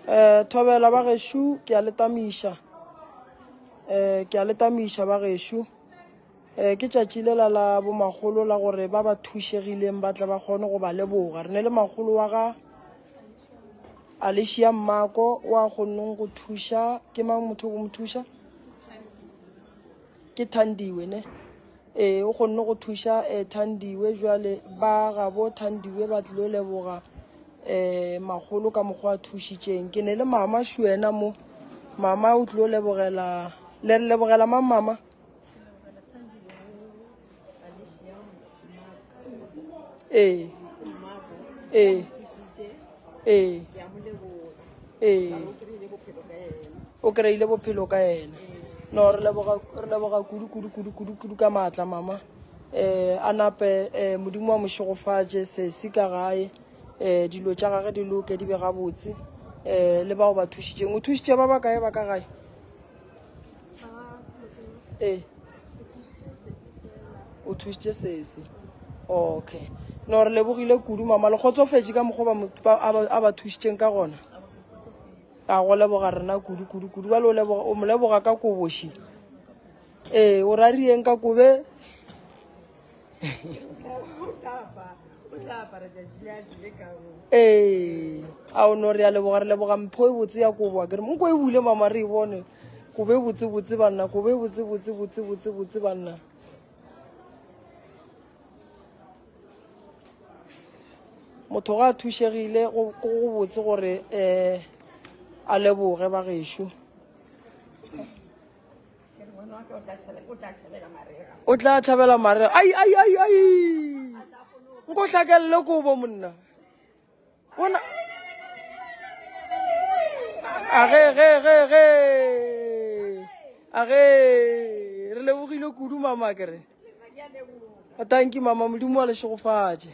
Thobela ba geshu ke a letamisha ba geshu ke tšatši lela la bomagolo la gore ba ba thušegileng ba tla ba kgone go ba leboga re ne le magolo wa ga Alicia Mmako wa kgonneng go thuša ke mang motho go mo thuša ke Thandiwe ne o kgonne go thuša Thandiwe jwale ba ga bo Thandiwe ba tlile leboga magolo ka mokgwa a thušitšeng ke ne le mama Shuena mo mama o tlile lebogela le re lebogela mang mama o kry-ile bophelo ka ena no re leboga kudu ka maatla mama a nape modimo wa mošogofatše sesi ka gae dilo tša gage di loke di be gabotse le bao ba thušitšeng o thušitše ba bakae ba ka gae o thušitše sesi okay no re lebogile kudu mama le kgotsofetše ka mokgwa a ba thušitšeng ka gona a go leboga rena kudu ba o mo leboga ka koboši o ra rieng ka kobe a o no re a leboga mpho e botse ya koboa kere monko e bule mama re e bone kobe botse banna kobe botse banna motho ga a thušegile go botse gore a leboge ba gešo o tla tšhabela marega ai nko hlakelele kobo monna bona age re lebogile kudu mama kere thank you mama modimo wa lešogofatše